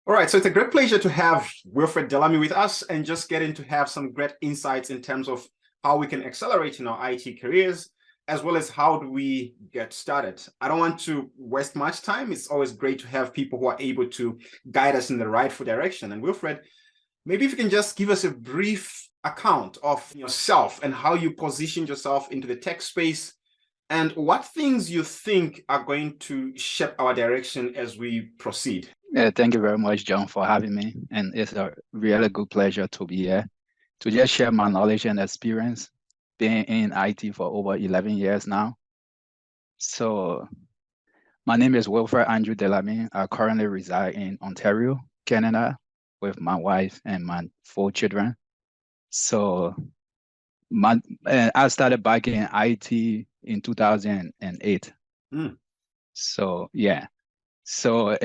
All right, so it's a great pleasure to have Wilfred Delamy with us and just getting to have some great insights in terms of how we can accelerate in our IT careers, as well as how do we get started. I don't want to waste much time. It's always great to have people who are able to guide us in the rightful direction. And Wilfred, maybe if you can just give us a brief account of yourself and how you positioned yourself into the tech space and what things you think are going to shape our direction as we proceed. Yeah, thank you very much, John, for having me. And it's a really good pleasure to be here to just share my knowledge and experience being in IT for over 11 years now. So my name is Wilfred Andrew Delamy. I currently reside in Ontario, Canada, with my wife and my 4 children. So my I started back in IT in 2008. Mm. So yeah. So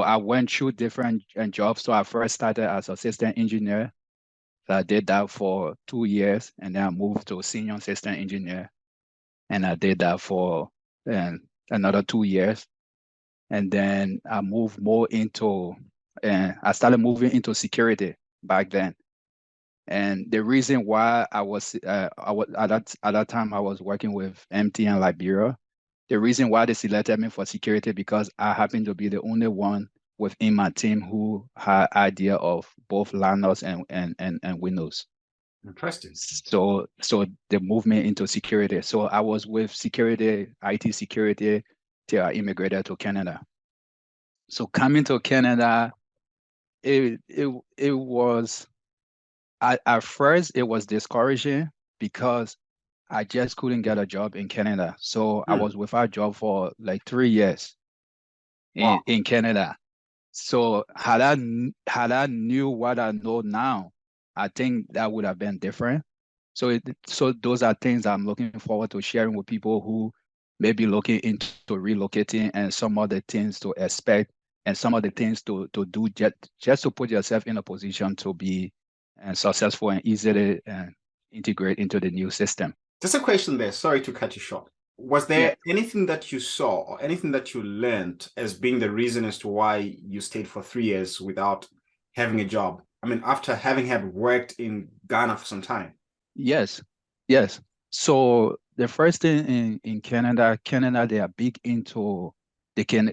I went through different jobs. So I first started as assistant engineer. So I did that for 2 years, and then I moved to senior assistant engineer, and I did that for another 2 years. And then I moved more into, I started moving into security back then. And the reason why I was at that time I was working with MTN Liberia. The reason why they selected me for security because I happened to be the only one within my team who had idea of both Linux and Windows. Interesting. So they moved me into security. So I was with security, IT security, till I immigrated to Canada. So coming to Canada, it was at first it was discouraging because I just couldn't get a job in Canada. So I Mm. was without a job for like 3 years Wow. in Canada. So had I knew what I know now, I think that would have been different. So those are things I'm looking forward to sharing with people who may be looking into relocating and some other things to expect and some of the things to do just to put yourself in a position to be successful and easily integrate into the new system. Just a question there. Sorry to cut you short. Was Yeah. there anything that you saw or anything that you learned as being the reason as to why you stayed for 3 years without having a job? I mean, after having had worked in Ghana for some time. Yes. Yes. So the first thing in Canada, they are big into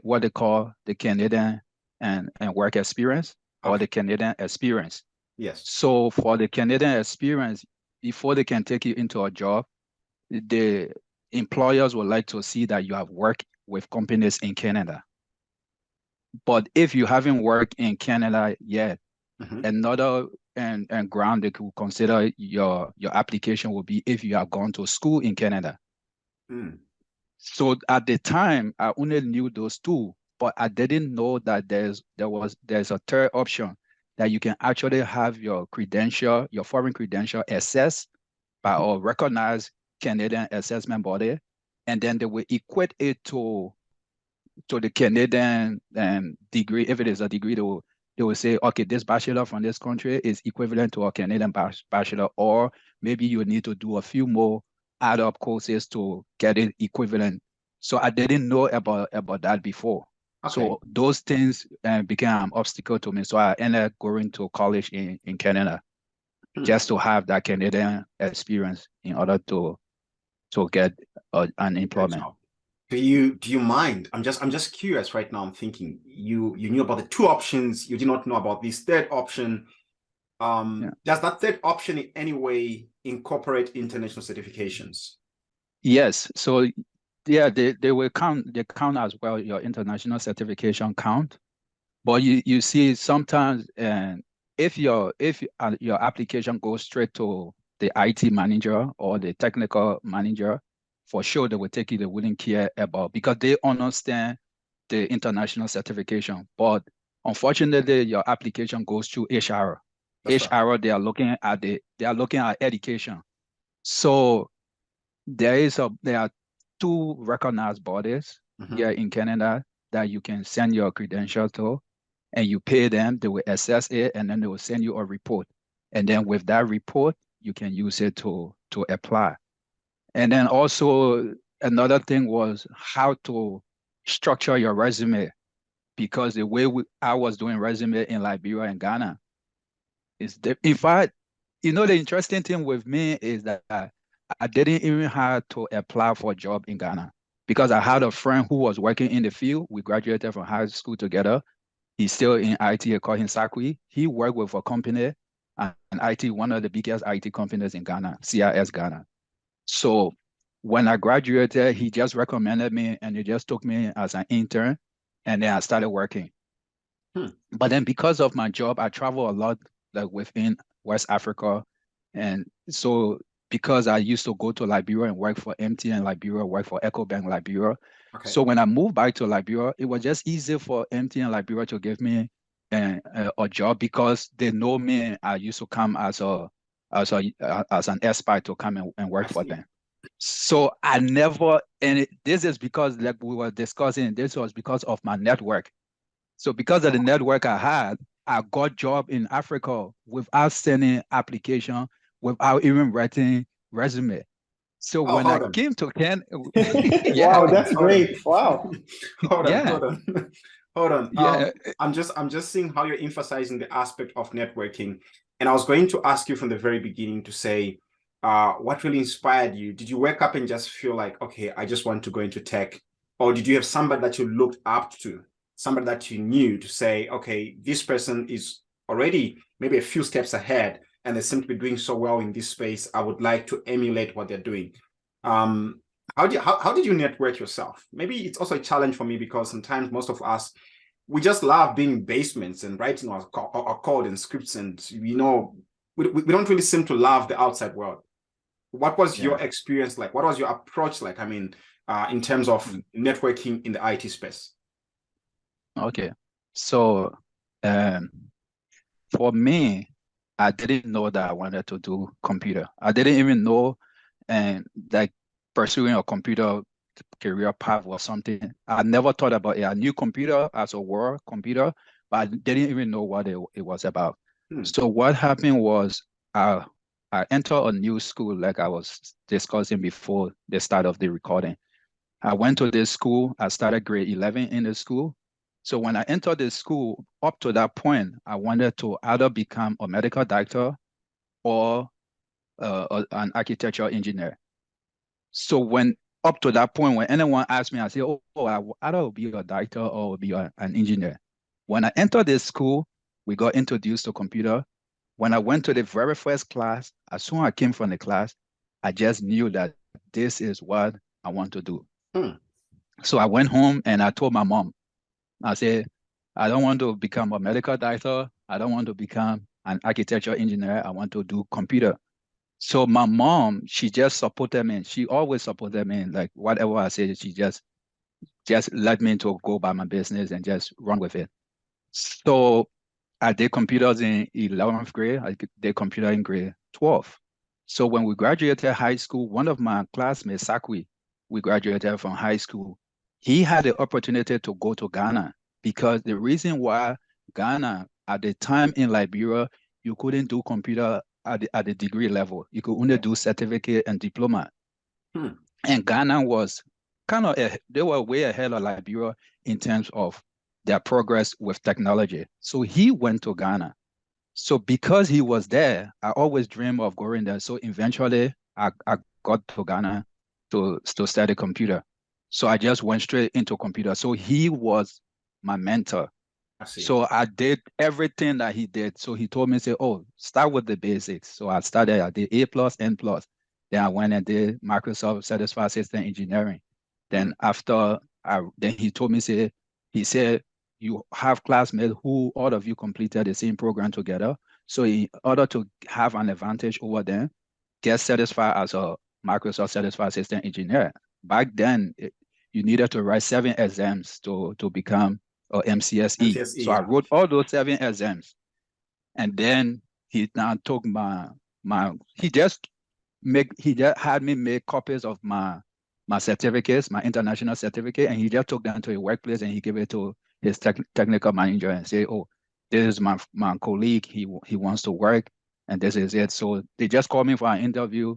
what they call the Canadian and work experience or Okay. the Canadian experience. Yes. So for the Canadian experience, before they can take you into a job, the employers would like to see that you have worked with companies in Canada. But if you haven't worked in Canada yet, Hmm. another and ground they could consider your application will be if you have gone to school in Canada. Mm. So at the time, I only knew those two, but I didn't know that there's a third option that you can actually have your credential, your foreign credential assessed by Mhm. a recognized Canadian assessment body, and then they will equate it to the Canadian degree. If it is a degree, they will say, okay, this bachelor from this country is equivalent to a Canadian bachelor, or maybe you need to do a few more add-up courses to get it equivalent. So I didn't know about that before. Okay. So those things became an obstacle to me. So I ended up going to college in Canada Hmm. just to have that Canadian experience in order to get an Good employment. job. Do you mind? I'm just curious right now. I'm thinking you knew about the two options. You did not know about this third option. Yeah. Does that third option in any way incorporate international certifications? Yes. So yeah, they count as well your international certification count. But you see sometimes and if your application goes straight to the IT manager or the technical manager, for sure they will take it, they wouldn't care about because they understand the international certification. But unfortunately, your application goes through HR. That's right. HR, they are looking at education. So there are two recognized bodies Hmm. here in Canada that you can send your credential to, and you pay them, they will assess it, and then they will send you a report. And then with that report, you can use it to apply. And then also another thing was how to structure your resume. because the way I was doing resume in Liberia and Ghana is in fact, the interesting thing with me is that I didn't even have to apply for a job in Ghana because I had a friend who was working in the field. We graduated from high school together. He's still in IT. I call him Sakwi. He worked with a company, an IT, one of the biggest IT companies in Ghana, CIS Ghana. So when I graduated, he just recommended me and he just took me as an intern, and then I started working. But then because of my job, I travel a lot, like within West Africa. And so because I used to go to Liberia and work for MTN Liberia, work for EcoBank Liberia. Okay. So when I moved back to Liberia, it was just easy for MTN Liberia to give me a job because they know me. I used to come as an expert to come and work for them. So I never, and this is because, like we were discussing, this was because of my network. So because of the network I had, I got job in Africa without sending application, without even writing resume. So when I came to Canada, yeah. Wow, that's great. Wow. Hold on. Yeah. I'm just seeing how you're emphasizing the aspect of networking. And I was going to ask you from the very beginning to say, what really inspired you? Did you wake up and just feel like, okay, I just want to go into tech? Or did you have somebody that you looked up to, somebody that you knew to say, okay, this person is already maybe a few steps ahead and they seem to be doing so well in this space. I would like to emulate what they're doing. How did you network yourself? Maybe it's also a challenge for me because sometimes most of us, we just love being in basements and writing our code and scripts, and we don't really seem to love the outside world. What was your experience like? What was your approach like? I mean, in terms of networking in the IT space. Okay, so for me, I didn't know that I wanted to do computer. I didn't even know, and like pursuing a computer career path was something I never thought about. I knew computer as a word, computer, but I didn't even know what it was about. So what happened was I entered a new school, like I was discussing before the start of the recording. I went to this school. I started grade 11 in the school. So when I entered the school, up to that point, I wanted to either become a medical doctor or an architectural engineer. So when up to that point, when anyone asked me, I say, oh, I either be a doctor or be an engineer. When I entered this school, we got introduced to computer. When I went to the very first class, as soon as I came from the class, I just knew that this is what I want to do. So I went home and I told my mom, I said, I don't want to become a medical doctor. I don't want to become an architectural engineer. I want to do computer. So my mom, she just supported me. She always supported me. Like whatever I said, she just let me to go by my business and just run with it. So I did computers in 11th grade. I did computer in grade 12. So when we graduated high school, one of my classmates, Sakwi, we graduated from high school. He had the opportunity to go to Ghana because the reason why Ghana at the time in Liberia, you couldn't do computer at the degree level. You could only do certificate and diploma. And Ghana was kind of, they were way ahead of Liberia in terms of their progress with technology. So he went to Ghana. So because he was there, I always dreamed of going there. So eventually I got to Ghana to study computer. So I just went straight into computer. So he was my mentor. So I did everything that he did. So he told me, say, oh, start with the basics. So I did A+, N+. Then I went and did Microsoft Certified System Engineering. Then then he told me, he said, you have classmates who all of you completed the same program together. So in order to have an advantage over them, get certified as a Microsoft Certified System Engineer. Back then, you needed to write 7 exams to become a MCSE. So I wrote all those 7 exams. And then he now took he just had me make copies of my certificates, my international certificate, and he just took them to a workplace and he gave it to his technical manager and say, oh, this is my colleague, he wants to work, and this is it. So they just called me for an interview,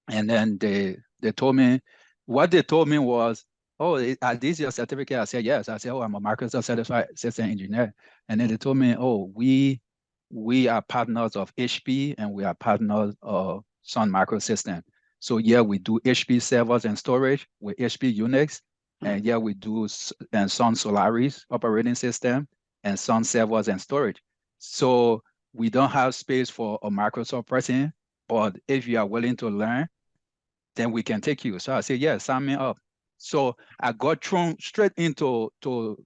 and then they told me, what they told me was, oh, are these your certificate? I said, yes. I said, oh, I'm a Microsoft certified system engineer. And then they told me, oh, we are partners of HP and we are partners of Sun Microsystem. So yeah, we do HP servers and storage with HP Unix. And yeah, we do and Sun Solaris operating system and Sun servers and storage. So we don't have space for a Microsoft person, but if you are willing to learn, then we can take you. So I said, yeah, sign me up. So I got thrown straight into to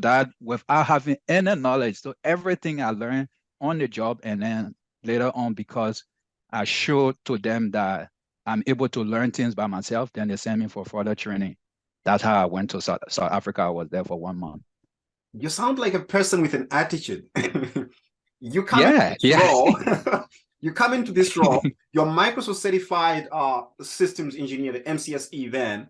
that without having any knowledge. So everything I learned on the job, and then later on, because I showed to them that I'm able to learn things by myself, then they sent me for further training. That's how I went to South Africa. I was there for 1 month. You sound like a person with an attitude. You come into Yeah, this yeah. role, you come into this role, you're Microsoft certified systems engineer, the MCSE then,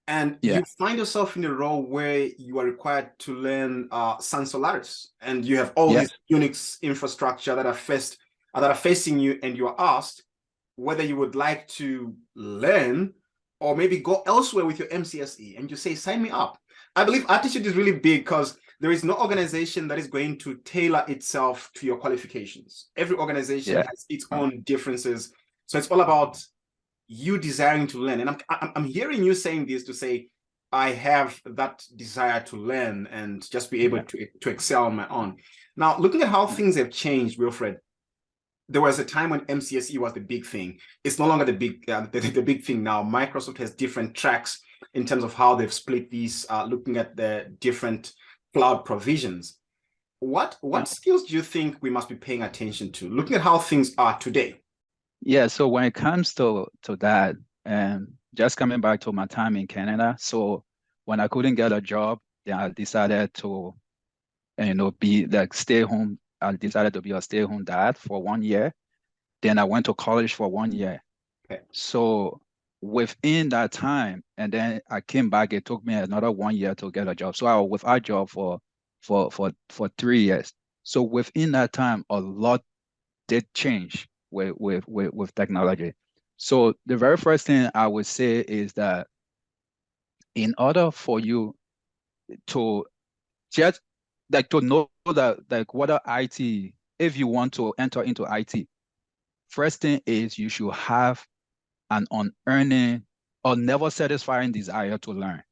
and Yeah. you find yourself in a role where you are required to learn Sun Solaris, and you have all Yes. these Unix infrastructure that are facing you, and you are asked whether you would like to learn or maybe go elsewhere with your MCSE, and you say, sign me up. I believe attitude is really big because there is no organization that is going to tailor itself to your qualifications. Every organization has its own differences. So it's all about you desiring to learn. And I'm hearing you saying this to say, I have that desire to learn and just be able to excel on my own. Now, looking at how things have changed, Wilfred, there was a time when MCSE was the big thing. It's no longer the big thing now. Microsoft has different tracks in terms of how they've split these, looking at the different cloud provisions. What skills do you think we must be paying attention to, looking at how things are today? Yeah, so when it comes to that, and just coming back to my time in Canada, so when I couldn't get a job, then I decided to, be like stay home. I decided to be a stay-home dad for 1 year. Then I went to college for 1 year. Okay. So within that time, and then I came back, it took me another 1 year to get a job. So I was without a job for 3 years. So within that time, a lot did change with technology. So the very first thing I would say is that in order for you to just like to know that like what are IT, if you want to enter into IT, first thing is you should have an unearning or never satisfying desire to learn.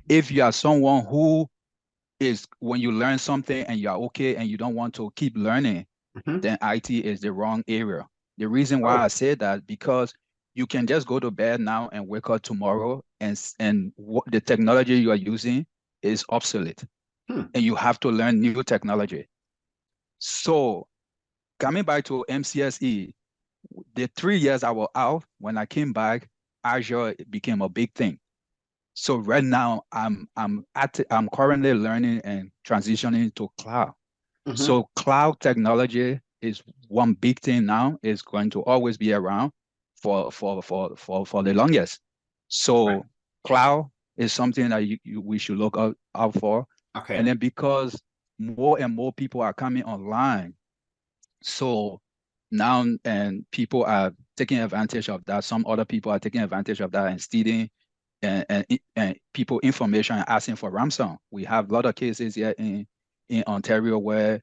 If you are someone who is, when you learn something and you're okay and you don't want to keep learning, then IT is the wrong area. The reason why I say that, because you can just go to bed now and wake up tomorrow and what the technology you are using is obsolete. And you have to learn new technology. So coming back to MCSE, the 3 years I was out, when I came back, Azure became a big thing. So right now I'm currently learning and transitioning to cloud. So cloud technology is one big thing now, is going to always be around for the longest. So cloud is something that we should look out for. Okay. And then because more and more people are coming online, so now and people are taking advantage of that. Some other people are taking advantage of that and stealing and people information and asking for ransom. We have a lot of cases here in Ontario where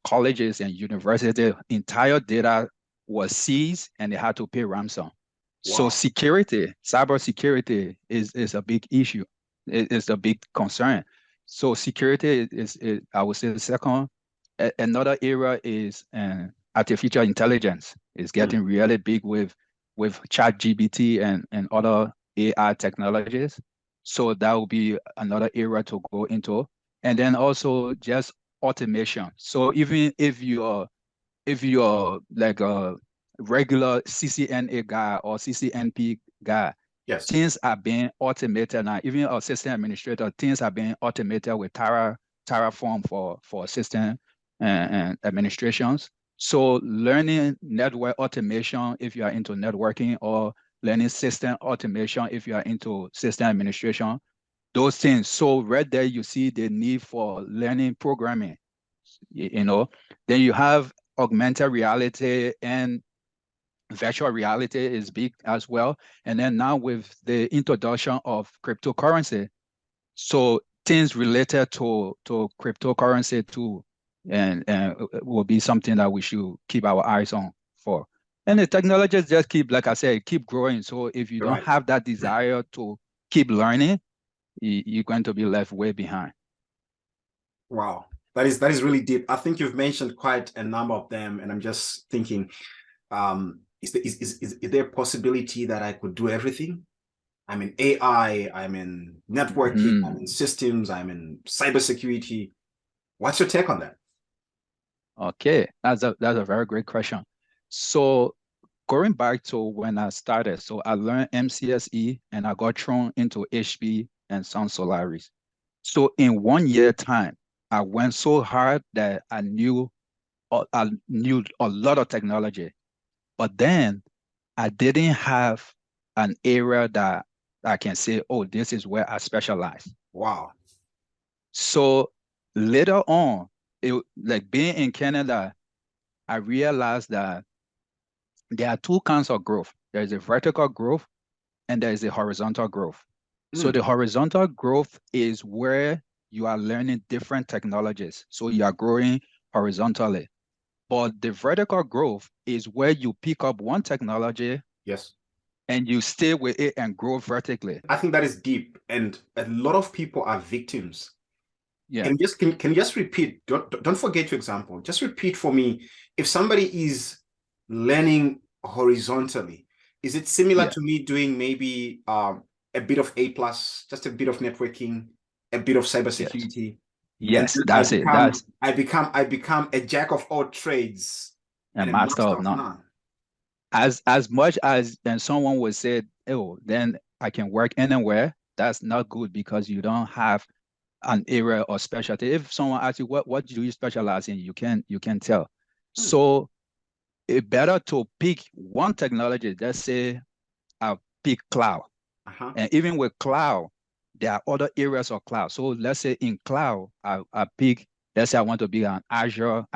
colleges and universities, entire data was seized and they had to pay ransom. Wow. So security, cyber security is a big issue. It's a big concern. So security is I would say the second. Another area is artificial intelligence. Is getting really big with ChatGPT and other AI technologies. So that will be another area to go into. And then also just automation. So even if you're like a regular CCNA guy or CCNP guy, yes, things are being automated now. Even our system administrator, things are being automated with Terraform for system and administrations. So learning network automation if you are into networking, or learning system automation if you are into system administration, those things. So right there, you see the need for learning programming, Then you have augmented reality and Virtual reality is big as well. And then now with the introduction of cryptocurrency, so things related to cryptocurrency too, and will be something that we should keep our eyes on for. And the technologies just keep, like I said, keep growing. So if you You're don't right. have that desire to keep learning, you're going to be left way behind. Wow. That is really deep. I think you've mentioned quite a number of them, and I'm just thinking, is there a possibility that I could do everything? I'm in AI, I'm in networking, I'm in systems, I'm in cybersecurity. What's your take on that? Okay, that's a very great question. So going back to when I started, so I learned MCSE and I got thrown into HP and Sun Solaris. So in 1 year time, I went so hard that I knew a lot of technology, but then I didn't have an area that I can say, oh, this is where I specialize. Wow. So later on, like being in Canada, I realized that there are two kinds of growth. There is a vertical growth and there is a horizontal growth. So the horizontal growth is where you are learning different technologies. So you are growing horizontally. But the vertical growth is where you pick up one technology, yes, and you stay with it and grow vertically. I think that is deep, and a lot of people are victims. Yeah. Can you just repeat? Don't forget your example. Just repeat for me. If somebody is learning horizontally, is it similar Yeah. to me doing maybe a bit of A plus, just a bit of networking, a bit of cybersecurity? Yes, that's it. I become a jack of all trades A and a master master of of none. none. As much as then someone would say, oh, then I can work anywhere. That's not good because you don't have an area or specialty. If someone asks you what do you specialize in, you can tell. So it's better to pick one technology. Let's say I pick cloud. And even with cloud, there are other areas of cloud. So let's say in cloud, I pick, let's say I want to be an Azure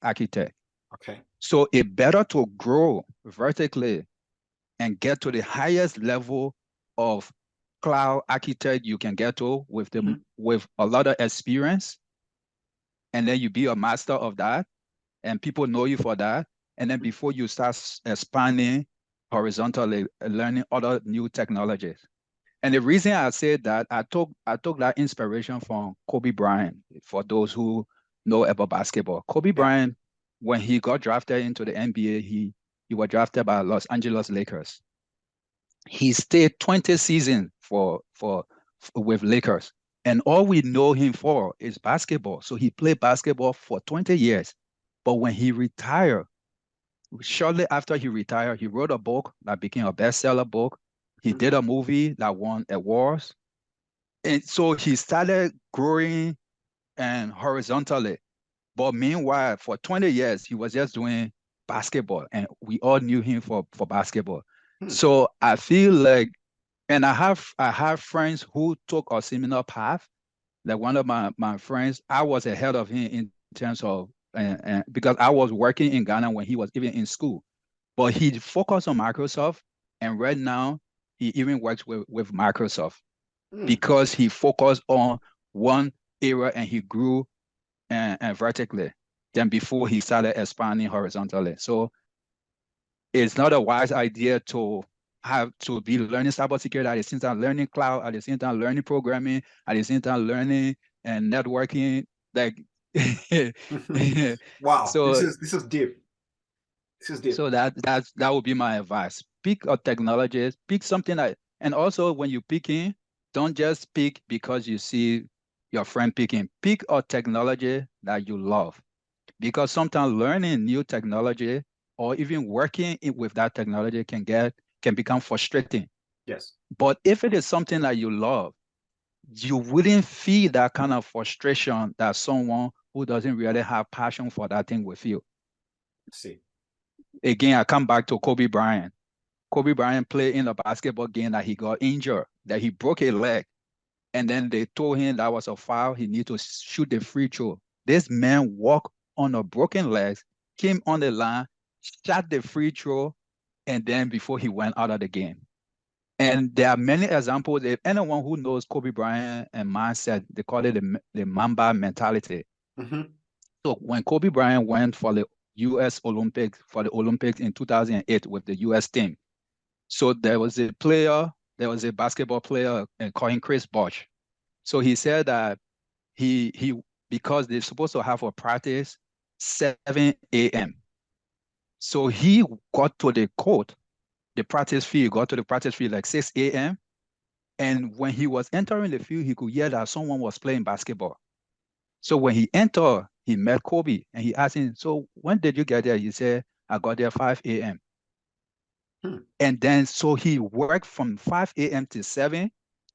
architect. Okay. So it's better to grow vertically and get to the highest level of cloud architect you can get to with with a lot of experience. And then you be a master of that, and people know you for that. And then before you start expanding horizontally, learning other new technologies. And the reason I said that, I took that inspiration from Kobe Bryant. For those who know about basketball, Kobe Bryant, when he got drafted into the NBA, he was drafted by Los Angeles Lakers. He stayed 20 seasons with Lakers, and all we know him for is basketball. So he played basketball for 20 years. But when he retired, shortly after he retired, he wrote a book that became a bestseller book. He did a movie that won awards. And so he started growing and horizontally. But meanwhile, for 20 years, he was just doing basketball, and we all knew him for basketball. So I feel like, and I have friends who took a similar path. Like one of my friends, I was ahead of him in terms of, because I was working in Ghana when he was even in school. But he focused on Microsoft, and right now he even works with Microsoft because he focused on one area and he grew and vertically than before he started expanding horizontally. So it's not a wise idea to have to be learning cybersecurity at the same time learning cloud, at the same time learning programming, at the same time learning and networking. Like wow, so this is deep. This is deep. So that would be my advice. Pick a technology, pick something that, and also when you picking, don't just pick because you see your friend picking. Pick a technology that you love, because sometimes learning new technology or even working with that technology can become frustrating. Yes. But if it is something that you love, you wouldn't feel that kind of frustration that someone who doesn't really have passion for that thing will feel. See. Again, I come back to Kobe Bryant. Kobe Bryant played in a basketball game that he got injured, that he broke a leg. And then they told him that was a foul. He needed to shoot the free throw. This man walked on a broken leg, came on the line, shot the free throw, and then before he went out of the game. And there are many examples. If anyone who knows Kobe Bryant and mindset, they call it the Mamba mentality. So when Kobe Bryant went for the U.S. Olympics, in 2008 with the U.S. team, so there was a basketball player called Chris Bosh. So he said that he because they're supposed to have a practice 7 a.m. So he got to the court, got to the practice field like 6 a.m. And when he was entering the field, he could hear that someone was playing basketball. So when he entered, he met Kobe and he asked him, so when did you get there? He said, I got there 5 a.m. And then, so he worked from 5 a.m. to 7.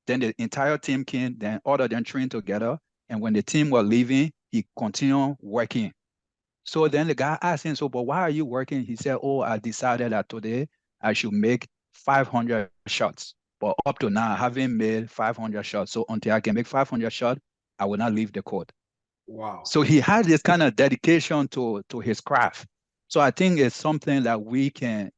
Then the entire team came, then all of them trained together. And when the team was leaving, he continued working. So then the guy asked him, so, but why are you working? He said, oh, I decided that today I should make 500 shots. But up to now, I haven't made 500 shots. So until I can make 500 shots, I will not leave the court. Wow. So he had this kind of dedication to his craft. So I think it's something that we can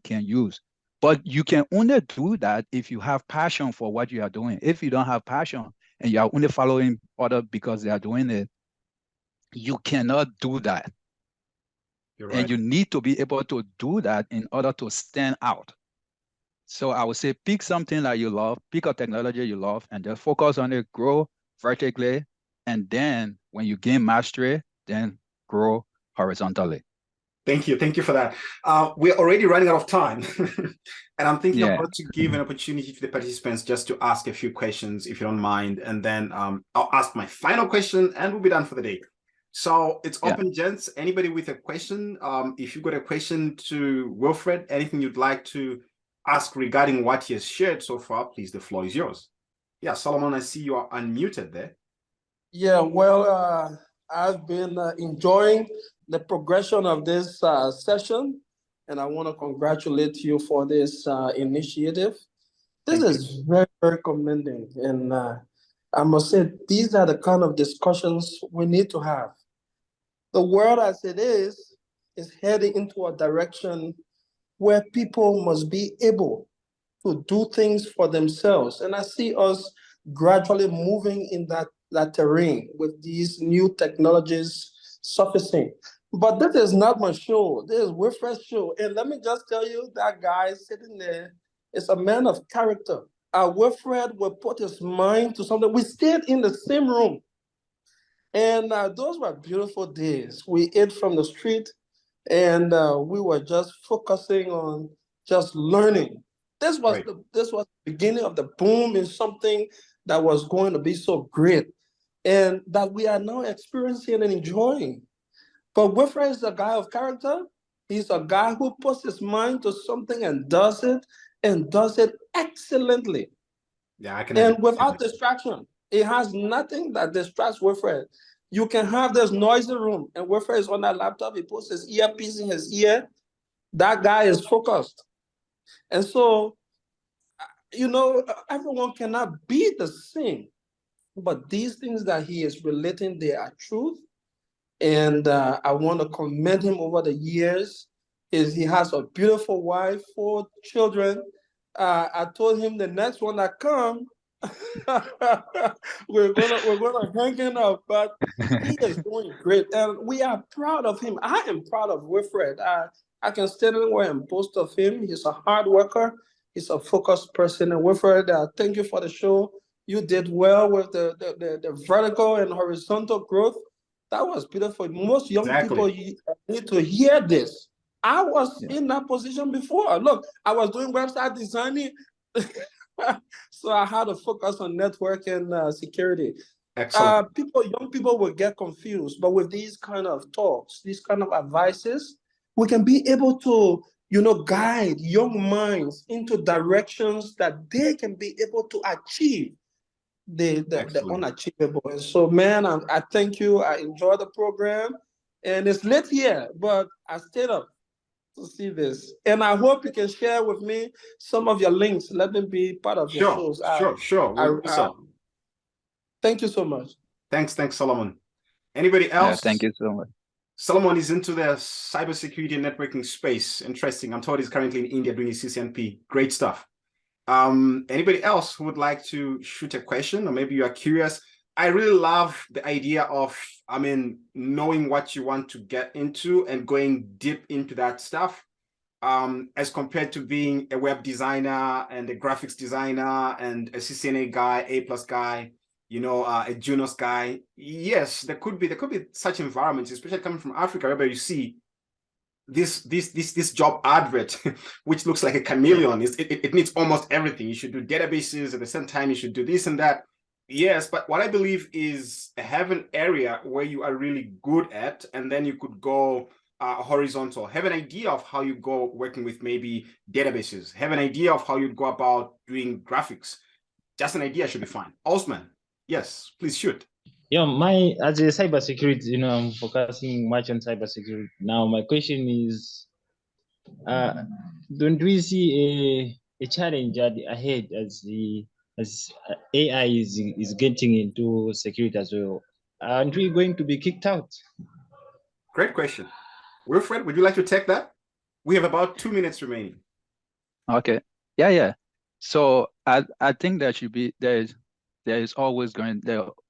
use. But you can only do that if you have passion for what you are doing. If you don't have passion and you are only following others because they are doing it, you cannot do that. You're right. And you need to be able to do that in order to stand out. So I would say pick something that you love, pick a technology you love, and just focus on it, grow vertically, and then when you gain mastery, then grow horizontally. Thank you. Thank you for that. We're already running out of time. And I'm thinking about to give an opportunity to the participants just to ask a few questions, if you don't mind. And then I'll ask my final question and we'll be done for the day. So it's open, gents. Anybody with a question? If you've got a question to Wilfred, anything you'd like to ask regarding what he has shared so far, please, the floor is yours. Yeah, Solomon, I see you are unmuted there. Yeah, well, I've been enjoying the progression of this session, and I want to congratulate you for this initiative. This is very, very commending, and I must say, these are the kind of discussions we need to have. The world as it is heading into a direction where people must be able to do things for themselves. And I see us gradually moving in that terrain with these new technologies surfacing. But that is not my show. This is Wilfred's show. And let me just tell you, that guy sitting there is a man of character. Wilfred will put his mind to something. We stayed in the same room. And those were beautiful days. We ate from the street, and we were just focusing on just learning. This was the beginning of the boom in something that was going to be so great, and that we are now experiencing and enjoying. But Wilfred is a guy of character. He's a guy who puts his mind to something and does it excellently. Yeah, I can. And without distraction. It has nothing that distracts Wilfred. You can have this noisy room, and Wilfred is on that laptop. He puts his earpiece in his ear. That guy is focused. And so, everyone cannot be the same. But these things that he is relating, they are truth. And I want to commend him over the years. He has a beautiful wife, 4 children. I told him the next one that comes, we're gonna hang him up, but he is doing great, and we are proud of him. I am proud of Wilfred. I can stand anywhere and boast of him. He's a hard worker. He's a focused person. And Wilfred, thank you for the show. You did well with the vertical and horizontal growth. That was beautiful. Most young people need to hear this. I was in that position before. Look, I was doing website designing. So I had to focus on network and security. Excellent. Young people will get confused, but with these kind of talks, these kind of advices, we can be able to, guide young minds into directions that they can be able to achieve the unachievable. And so, man, I thank you. I enjoyed the program, and it's late here, but I stayed up to see this, and I hope you can share with me some of your links. Let me be part of your shows. Sure. Thank you so much. Thanks, Solomon. Anybody else? Thank you so much. Solomon is into the cybersecurity and networking space. Interesting. I'm told he's currently in India doing his CCNP. Great stuff. Anybody else who would like to shoot a question, or maybe you are curious? I really love the idea of, knowing what you want to get into and going deep into that stuff, as compared to being a web designer and a graphics designer and a CCNA guy, A+ guy, a Junos guy. Yes, there could be such environments, especially coming from Africa, where you see this job advert, which looks like a chameleon. It needs almost everything. You should do databases at the same time. You should do this and that. Yes, but what I believe is have an area where you are really good at, and then you could go horizontal. Have an idea of how you go working with maybe databases. Have an idea of how you go about doing graphics. Just an idea should be fine. Osman, yes, please shoot. Yeah, as a cybersecurity, I'm focusing much on cybersecurity. Now, my question is, don't we see a challenge ahead as AI is getting into security as well? Aren't we going to be kicked out? Great question. Wilfred, would you like to take that? We have about 2 minutes remaining. Okay. Yeah. So I think there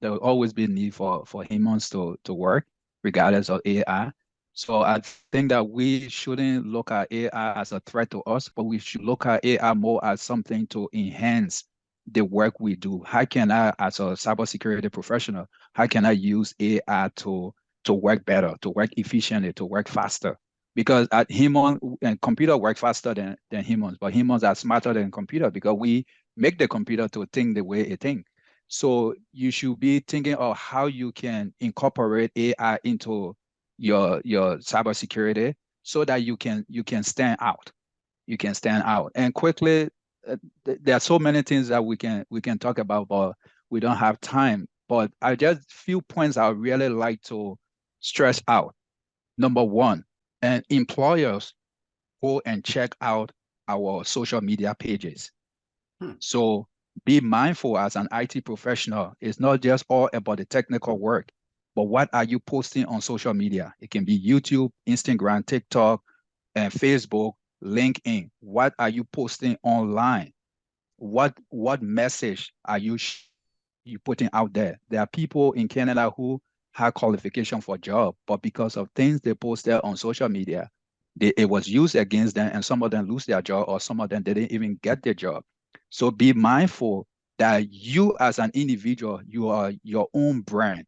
will always be a need for humans to work regardless of AI. So I think that we shouldn't look at AI as a threat to us, but we should look at AI more as something to enhance the work we do. How can I, as a cybersecurity professional, how can I use AI to work better, to work efficiently, to work faster? Because human and computer work faster than humans, but humans are smarter than computer because we make the computer to think the way it thinks. So you should be thinking of how you can incorporate AI into your cybersecurity so that you can stand out. You can stand out. And quickly, there are so many things that we can talk about, but we don't have time. But I just few points I really like to stress out. Number one, and employers go and check out our social media pages. So be mindful as an IT professional. It's not just all about the technical work, but what are you posting on social media? It can be YouTube, Instagram, TikTok, and Facebook, LinkedIn. What are you posting online? What message are you putting out there? There are people in Canada who have qualification for job, but because of things they posted on social media, it was used against them, and some of them lose their job, or some of them didn't even get their job. So be mindful that you as an individual, you are your own brand.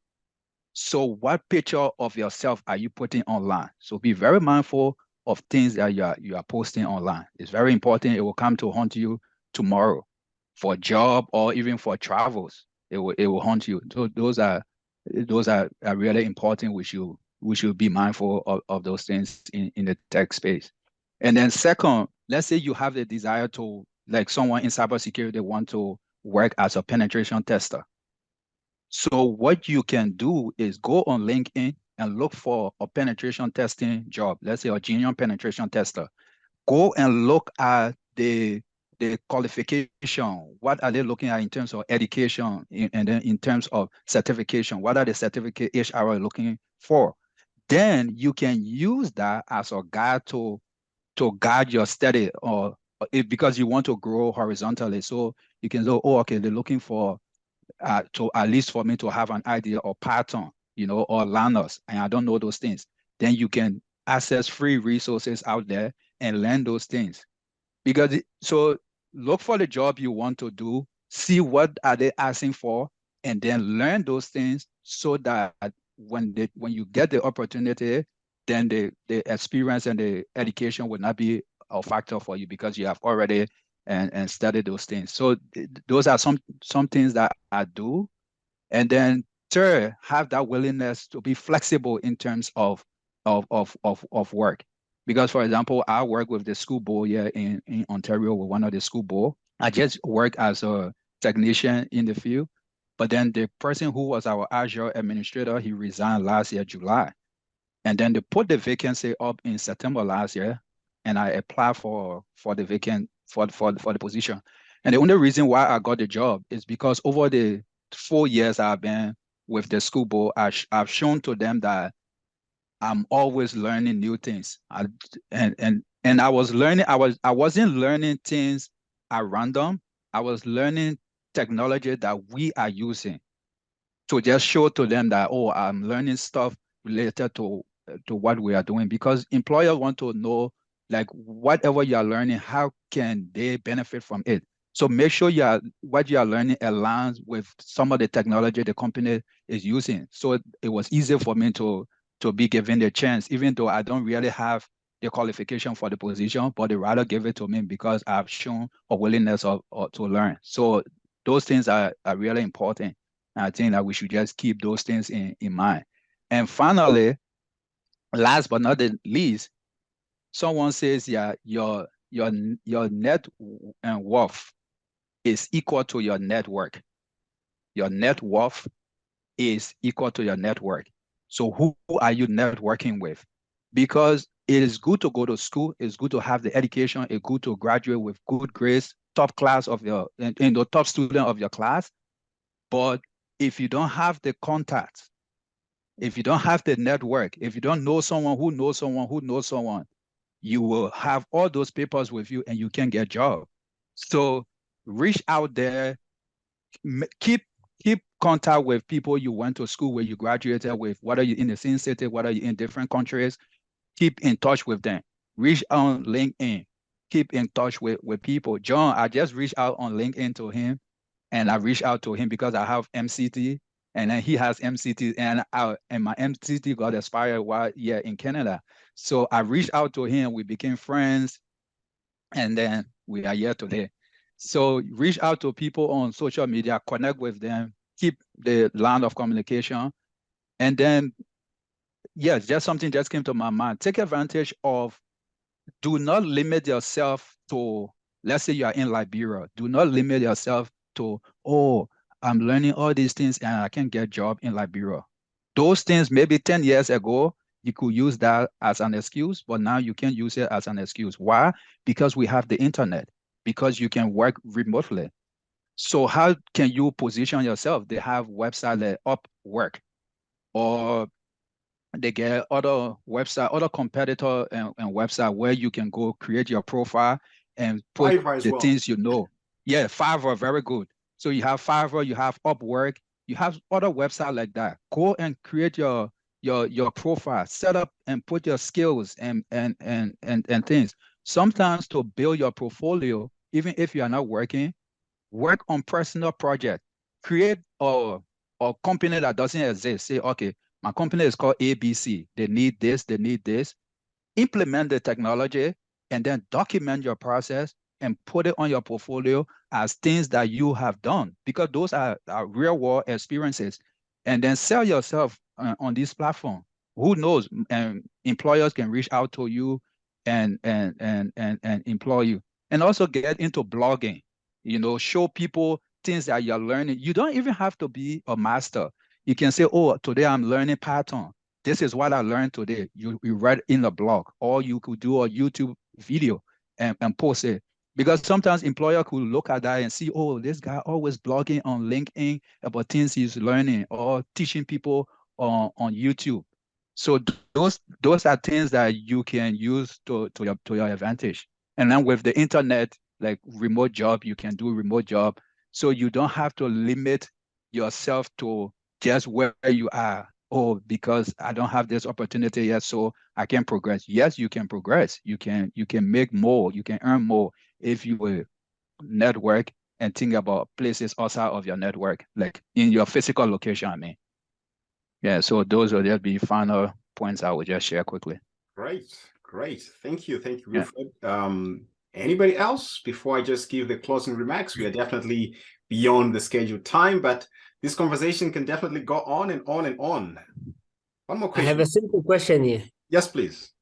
So what picture of yourself are you putting online? So be very mindful of things that you are posting online. It's very important. It will come to haunt you tomorrow for job or even for travels. It will haunt you. So those are really important. We should be mindful of those things in the tech space. And then second, let's say you have the desire to, like someone in cybersecurity want to work as a penetration tester. So what you can do is go on LinkedIn and look for a penetration testing job. Let's say a junior penetration tester. Go and look at the qualification. What are they looking at in terms of education, and then in terms of certification? What are the certificate HR looking for? Then you can use that as a guide to guide your study, or because you want to grow horizontally. So you can say, oh, okay, they're looking for to at least for me to have an idea of Python, or learners, and I don't know those things. Then you can access free resources out there and learn those things. So look for the job you want to do, see what are they asking for, and then learn those things so that when you get the opportunity, then the experience and the education will not be a factor for you because you have already and studied those things. So those are some things that I do. And then third, have that willingness to be flexible in terms of work. Because, for example, I work with the school board here in Ontario with one of the school board. I just work as a technician in the field. But then the person who was our Azure administrator, he resigned last year, July. And then they put the vacancy up in September last year. And I applied for the the position. And the only reason why I got the job is because over the 4 years I've been with the school board, I've shown to them that I'm always learning new things. And I was learning, I wasn't learning things at random. I was learning technology that we are using to just show to them that, oh, I'm learning stuff related to what we are doing, because employers want to know, like, whatever you are learning, how can they benefit from it? So make sure what you are learning aligns with some of the technology the company is using. So it was easy for me to be given the chance, even though I don't really have the qualification for the position, but they rather give it to me because I've shown a willingness to learn. So those things are really important. I think that we should just keep those things in mind. And finally, last but not the least, someone says, yeah, your net worth is equal to your network. Your net worth is equal to your network. So who are you networking with? Because it is good to go to school, it's good to have the education, it's good to graduate with good grades, top class of your, the top student of your class. But if you don't have the contacts, if you don't have the network, if you don't know someone who knows someone who knows someone, you will have all those papers with you and you can't get a job. So reach out there, keep contact with people you went to school with, you graduated with, whether you're in the same city, whether you're in different countries, keep in touch with them. Reach on LinkedIn, keep in touch with people. John, I just reached out on LinkedIn to him, and I reached out to him because I have MCT, and then he has MCT, and my MCT got expired while in Canada. So I reached out to him, we became friends, and then we are here today. So reach out to people on social media, connect with them, keep the line of communication. And then, yes, just something just came to my mind. Take advantage of, do not limit yourself to, let's say you are in Liberia. Do not limit yourself to, oh, I'm learning all these things and I can get a job in Liberia. Those things, maybe 10 years ago, you could use that as an excuse, but now you can't use it as an excuse. Why? Because we have the internet, because you can work remotely. So how can you position yourself? They have websites like Upwork, or they get other website, other competitor and website where you can go create your profile and put Fiverr as the well. things you know. Yeah, Fiverr, very good. So you have Fiverr, you have Upwork, you have other websites like that. Go and create your profile, set up and put your skills and things. Sometimes to build your portfolio, even if you are not working, work on personal project. Create a company that doesn't exist. Say, okay, my company is called ABC. They need this, they need this. Implement the technology and then document your process and put it on your portfolio as things that you have done, because those are real world experiences. And then sell yourself on this platform. Who knows? Employers can reach out to you and employ you. And also get into blogging. Show people things that you're learning. You don't even have to be a master. You can say, oh, today I'm learning Python. This is what I learned today. You write in a blog, or you could do a YouTube video and post it. Because sometimes employer could look at that and see, oh, this guy always blogging on LinkedIn about things he's learning or teaching people on YouTube. So those are things that you can use to your advantage. And then with the internet, like remote job, you can do remote job. So you don't have to limit yourself to just where you are. Oh, because I don't have this opportunity yet, so I can progress. Yes, you can progress. You can make more. You can earn more if you will network and think about places outside of your network, like in your physical location, I mean. Yeah, so those will just be final points I will just share quickly. Great. Thank you, Yeah. Wilfred. Anybody else before I just give the closing remarks? We are definitely beyond the scheduled time, but this conversation can definitely go on and on and on. One more question. I have a simple question here. Yes, please.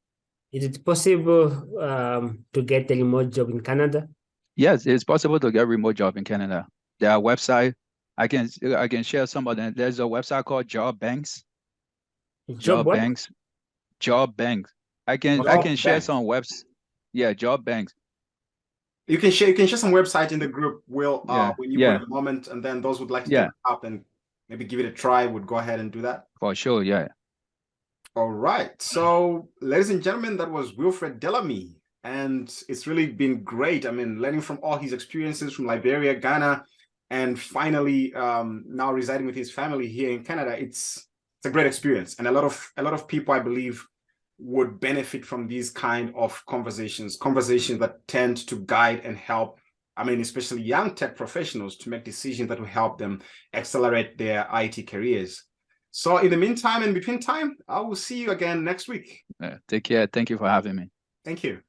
Is it possible to get a remote job in Canada? Yes, it's possible to get a remote job in Canada. There are websites. I can share some of them. There's a website called Job Banks. Job what? Banks. Job Banks. I can share some webs. Yeah, Job Banks. You can share some website in the group, Will, when you put a moment, and then those would like to take it up and maybe give it a try would go ahead and do that. For sure, yeah. All right. So, ladies and gentlemen, that was Wilfred Delamy. And it's really been great. I mean, learning from all his experiences from Liberia, Ghana, and finally now residing with his family here in Canada. It's a great experience. And a lot of people, I believe, would benefit from these kind of conversations that tend to guide and help, I mean, especially young tech professionals to make decisions that will help them accelerate their IT careers. So in the meantime and between time, I will see you again next week. Take care. Thank you for having me. Thank you.